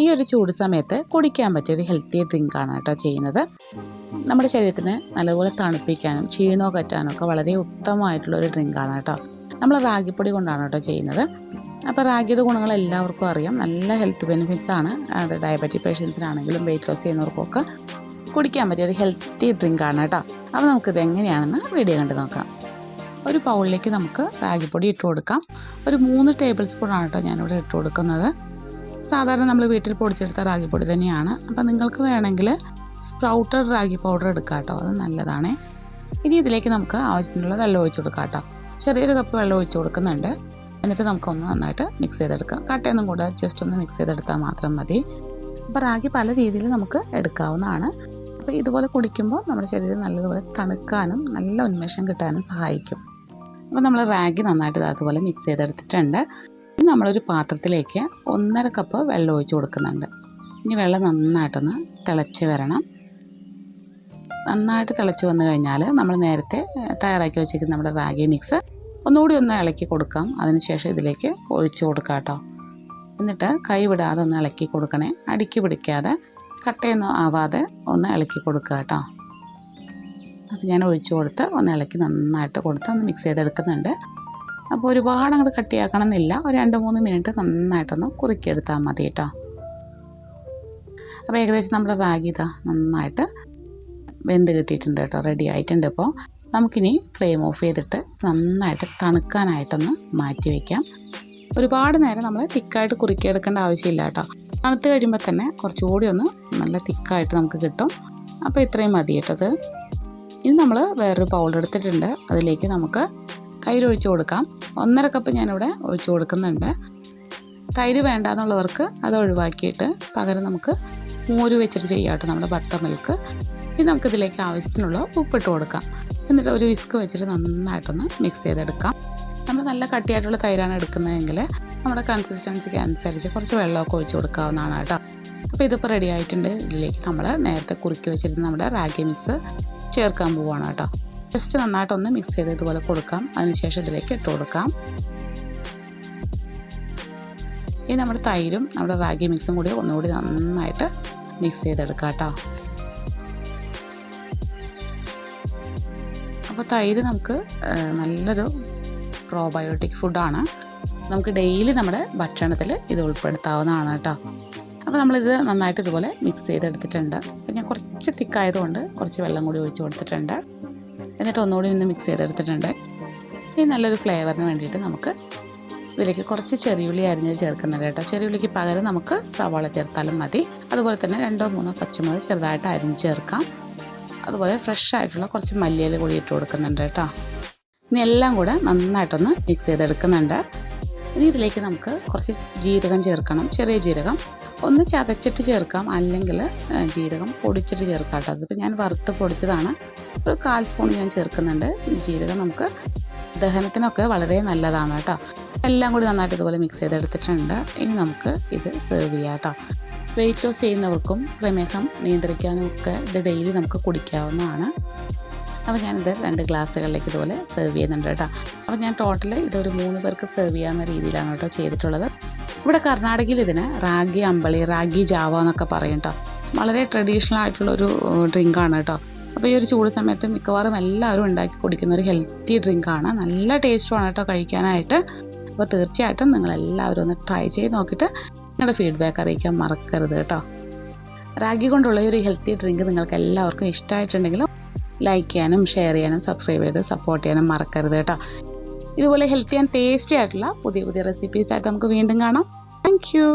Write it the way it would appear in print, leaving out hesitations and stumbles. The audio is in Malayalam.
ഈ ഒരു ചൂട് സമയത്ത് കുടിക്കാൻ പറ്റിയൊരു ഹെൽത്തി ഡ്രിങ്കാണ് കേട്ടോ ചെയ്യുന്നത്. നമ്മുടെ ശരീരത്തിന് നല്ലപോലെ തണുപ്പിക്കാനും ക്ഷീണമോ കറ്റാനും ഒക്കെ വളരെ ഉത്തമമായിട്ടുള്ളൊരു ഡ്രിങ്കാണ് കേട്ടോ. നമ്മൾ റാഗിപ്പൊടി കൊണ്ടാണ് കേട്ടോ ചെയ്യുന്നത്. അപ്പോൾ റാഗിയുടെ ഗുണങ്ങൾ എല്ലാവർക്കും അറിയാം. നല്ല ഹെൽത്ത് ബെനിഫിറ്റ്സ് ആണ്. അത് ഡയബറ്റിക് പേഷ്യൻസിനാണെങ്കിലും വെയിറ്റ് ലോസ് ചെയ്യുന്നവർക്കൊക്കെ കുടിക്കാൻ പറ്റിയൊരു ഹെൽത്തി ഡ്രിങ്കാണ് കേട്ടോ. അപ്പോൾ നമുക്കിത് എങ്ങനെയാണെന്ന് വീഡിയോ കണ്ട് നോക്കാം. ഒരു ബൗളിലേക്ക് നമുക്ക് റാഗിപ്പൊടി ഇട്ട് കൊടുക്കാം. ഒരു 3 ടേബിൾ സ്പൂണാണ് കേട്ടോ ഞാനിവിടെ ഇട്ട് കൊടുക്കുന്നത്. സാധാരണ നമ്മൾ വീട്ടിൽ പൊടിച്ചെടുത്ത റാഗിപ്പൊടി തന്നെയാണ്. അപ്പോൾ നിങ്ങൾക്ക് വേണമെങ്കിൽ സ്പ്രൗട്ടഡ് റാഗി പൗഡർ എടുക്കാം കേട്ടോ, അത് നല്ലതാണ്. ഇനി ഇതിലേക്ക് നമുക്ക് ആവശ്യത്തിനുള്ള വെള്ളം ഒഴിച്ച് കൊടുക്കാം കേട്ടോ. ചെറിയൊരു കപ്പ് വെള്ളം ഒഴിച്ച് കൊടുക്കുന്നുണ്ട്. എന്നിട്ട് നമുക്കൊന്ന് നന്നായിട്ട് മിക്സ് ചെയ്തെടുക്കാം. കട്ടയൊന്നും കൂടെ ജസ്റ്റ് ഒന്ന് മിക്സ് ചെയ്തെടുത്താൽ മാത്രം മതി. അപ്പോൾ റാഗി പല രീതിയിൽ നമുക്ക് എടുക്കാവുന്നതാണ്. അപ്പോൾ ഇതുപോലെ കുടിക്കുമ്പോൾ നമ്മുടെ ശരീരം നല്ലതുപോലെ തണുക്കാനും നല്ല ഉന്മേഷം കിട്ടാനും സഹായിക്കും. അപ്പോൾ നമ്മൾ റാഗി നന്നായിട്ട് അതുപോലെ മിക്സ് ചെയ്തെടുത്തിട്ടുണ്ട്. ഇനി നമ്മളൊരു പാത്രത്തിലേക്ക് 1.5 കപ്പ് വെള്ളം ഒഴിച്ച് കൊടുക്കുന്നുണ്ട്. ഇനി വെള്ളം നന്നായിട്ടൊന്ന് തിളച്ച് വരണം. നന്നായിട്ട് തിളച്ച് വന്നു കഴിഞ്ഞാൽ നമ്മൾ നേരത്തെ തയ്യാറാക്കി വെച്ചിരിക്കുന്ന നമ്മുടെ റാഗി മിക്സ് ഒന്നുകൂടി ഒന്ന് ഇളക്കി കൊടുക്കാം. അതിനുശേഷം ഇതിലേക്ക് ഒഴിച്ച് കൊടുക്കാം കേട്ടോ. എന്നിട്ട് കൈ വിടാതെ ഒന്ന് ഇളക്കി കൊടുക്കണേ. അടുക്കി പിടിക്കാതെ കട്ടയൊന്നും ആവാതെ ഒന്ന് ഇളക്കി കൊടുക്കുക കേട്ടോ. അപ്പോൾ ഞാൻ ഒഴിച്ച് കൊടുത്ത് ഒന്ന് ഇളക്കി നന്നായിട്ട് കൊടുത്ത് ഒന്ന് മിക്സ് ചെയ്തെടുക്കുന്നുണ്ട്. അപ്പോൾ ഒരുപാട് അങ്ങോട്ട് കട്ടിയാക്കണം എന്നില്ല. ഒരു 2-3 മിനിറ്റ് നന്നായിട്ടൊന്ന് കുറുക്കിയെടുത്താൽ മതി കേട്ടോ. അപ്പോൾ ഏകദേശം നമ്മുടെ റാഗി ഇതാ നന്നായിട്ട് വെന്ത് കിട്ടിയിട്ടുണ്ട് കേട്ടോ, റെഡി ആയിട്ടുണ്ട്. ഇപ്പോൾ നമുക്കിനി ഫ്ലെയിം ഓഫ് ചെയ്തിട്ട് നന്നായിട്ട് തണുക്കാനായിട്ടൊന്ന് മാറ്റി വയ്ക്കാം. ഒരുപാട് നേരം നമ്മൾ തിക്കായിട്ട് കുറുക്കിയെടുക്കേണ്ട ആവശ്യമില്ല കേട്ടോ. തണുത്ത് കഴിയുമ്പോൾ തന്നെ കുറച്ചുകൂടി ഒന്ന് നല്ല തിക്കായിട്ട് നമുക്ക് കിട്ടും. അപ്പോൾ ഇത്രയും മതി കേട്ടത്. ഇനി നമ്മൾ വേറൊരു ബൗൾ എടുത്തിട്ടുണ്ട്. അതിലേക്ക് നമുക്ക് തൈര് ഒഴിച്ച് കൊടുക്കാം. 1.5 കപ്പ് ഞാനിവിടെ ഒഴിച്ച് കൊടുക്കുന്നുണ്ട്. തൈര് വേണ്ടാന്നുള്ളവർക്ക് അത് ഒഴിവാക്കിയിട്ട് പകരം നമുക്ക് മോര് വെച്ചിട്ട് ചെയ്യാം കേട്ടോ, നമ്മുടെ ബട്ടർ മിൽക്ക്. ഇനി നമുക്കിതിലേക്ക് ആവശ്യത്തിനുള്ള ഉപ്പിട്ട് കൊടുക്കാം. എന്നിട്ട് ഒരു വിസ്ക് വെച്ചിട്ട് നന്നായിട്ടൊന്ന് മിക്സ് ചെയ്തെടുക്കാം. നമ്മൾ നല്ല കട്ടിയായിട്ടുള്ള തൈരാണ് എടുക്കുന്നതെങ്കിൽ നമ്മുടെ കൺസിസ്റ്റൻസിക്ക് അനുസരിച്ച് കുറച്ച് വെള്ളമൊക്കെ ഒഴിച്ച് കൊടുക്കാവുന്നതാണ് കേട്ടോ. അപ്പോൾ ഇതിപ്പോൾ റെഡി ആയിട്ടുണ്ട്. ഇതിലേക്ക് നമ്മൾ നേരത്തെ കുറുക്കി വെച്ചിരുന്ന നമ്മുടെ റാഗി മിക്സ് ചേർക്കാൻ പോവുകയാണ് കേട്ടോ. ജസ്റ്റ് നന്നായിട്ടൊന്ന് മിക്സ് ചെയ്ത് ഇതുപോലെ കൊടുക്കാം. അതിനുശേഷം ഇതിലേക്ക് ഇട്ട് കൊടുക്കാം. ഇനി നമ്മുടെ തൈരും നമ്മുടെ റാഗി മിക്സും കൂടി ഒന്നുകൂടി നന്നായിട്ട് മിക്സ് ചെയ്തെടുക്കാം കേട്ടോ. അപ്പോൾ തൈര് നമുക്ക് നല്ലൊരു പ്രോബയോട്ടിക് ഫുഡാണ്. നമുക്ക് ഡെയിലി നമ്മുടെ ഭക്ഷണത്തിൽ ഇത് ഉൾപ്പെടുത്താവുന്നതാണ് കേട്ടോ. അപ്പോൾ നമ്മളിത് നന്നായിട്ട് ഇതുപോലെ മിക്സ് ചെയ്തെടുത്തിട്ടുണ്ട്. അപ്പോൾ ഞാൻ കുറച്ച് തിക്കായതുകൊണ്ട് കുറച്ച് വെള്ളം കൂടി ഒഴിച്ച് കൊടുത്തിട്ടുണ്ട്. എന്നിട്ട് ഒന്നുകൂടി ഒന്ന് മിക്സ് ചെയ്തെടുത്തിട്ടുണ്ട്. ഇനി നല്ലൊരു ഫ്ലേവറിന് വേണ്ടിയിട്ട് നമുക്ക് ഇതിലേക്ക് കുറച്ച് ചെറിയുള്ളി അരിഞ്ഞ് ചേർക്കുന്നുണ്ട് കേട്ടോ. ചെറിയുള്ളിക്ക് പകരം നമുക്ക് സവാള ചേർത്താലും മതി. അതുപോലെ തന്നെ 2-3 പച്ചമുളക് ചെറുതായിട്ട് അരിഞ്ഞ് ചേർക്കാം. അതുപോലെ ഫ്രഷ് ആയിട്ടുള്ള കുറച്ച് മല്ലിയില കൂടി ഇട്ട് കൊടുക്കുന്നുണ്ട് കേട്ടോ. ഇനി എല്ലാം കൂടെ നന്നായിട്ടൊന്ന് മിക്സ് ചെയ്തെടുക്കുന്നുണ്ട്. ഇനി ഇതിലേക്ക് നമുക്ക് കുറച്ച് ജീരകം ചേർക്കണം. ചെറിയ ജീരകം ഒന്ന് ചതച്ചിട്ട് ചേർക്കാം, അല്ലെങ്കിൽ ജീരകം പൊടിച്ചിട്ട് ചേർക്കാം കേട്ടോ. അതിപ്പോൾ ഞാൻ വറുത്ത് പൊടിച്ചതാണ്. ഒരു 1/4 സ്പൂൺ ഞാൻ ചേർക്കുന്നുണ്ട്. ഈ ജീരകം നമുക്ക് ദഹനത്തിനൊക്കെ വളരെ നല്ലതാണ് കേട്ടോ. എല്ലാം കൂടി നന്നായിട്ട് ഇതുപോലെ മിക്സ് ചെയ്തെടുത്തിട്ടുണ്ട്. ഇനി നമുക്ക് ഇത് സെർവ് ചെയ്യാം കേട്ടോ. വെയിറ്റ് ലോസ് ചെയ്യുന്നവർക്കും പ്രമേഹം നിയന്ത്രിക്കാനും ഒക്കെ ഇത് ഡെയിലി നമുക്ക് കുടിക്കാവുന്നതാണ്. അപ്പോൾ ഞാനിത് 2 ഗ്ലാസ്സുകളിലേക്ക് ഇതുപോലെ സെർവ് ചെയ്യുന്നുണ്ട് കേട്ടോ. അപ്പോൾ ഞാൻ ടോട്ടൽ ഇതൊരു 3 പേർക്ക് സെർവ് ചെയ്യാവുന്ന രീതിയിലാണ് കേട്ടോ ചെയ്തിട്ടുള്ളത്. ഇവിടെ കർണാടകയിൽ ഇതിന് റാഗി അമ്പളി, റാഗി ജാവ എന്നൊക്കെ പറയും കേട്ടോ. വളരെ ട്രഡീഷണൽ ആയിട്ടുള്ളൊരു ഡ്രിങ്കാണ് കേട്ടോ. അപ്പോൾ ഈ ഒരു ചൂട് സമയത്ത് മിക്കവാറും എല്ലാവരും ഉണ്ടാക്കി കുടിക്കുന്ന ഒരു ഹെൽത്തി ഡ്രിങ്കാണ്. നല്ല ടേസ്റ്റുമാണ് കേട്ടോ കഴിക്കാനായിട്ട്. അപ്പോൾ തീർച്ചയായിട്ടും നിങ്ങളെല്ലാവരും ഒന്ന് ട്രൈ ചെയ്ത് നോക്കിയിട്ട് നിങ്ങളുടെ ഫീഡ്ബാക്ക് അറിയിക്കാൻ മറക്കരുത് കേട്ടോ. റാഗി കൊണ്ടുള്ള ഒരു ഹെൽത്തി ഡ്രിങ്ക് നിങ്ങൾക്ക് എല്ലാവർക്കും ഇഷ്ടമായിട്ടുണ്ടെങ്കിലും ലൈക്ക് ചെയ്യാനും ഷെയർ ചെയ്യാനും സബ്സ്ക്രൈബ് ചെയ്ത് സപ്പോർട്ട് ചെയ്യാനും മറക്കരുത് കേട്ടോ. ഇതുപോലെ ഹെൽത്തി ആൻഡ് ടേസ്റ്റി ആയിട്ടുള്ള പുതിയ റെസിപ്പീസായിട്ട് നമുക്ക് വീണ്ടും കാണാം. Thank you.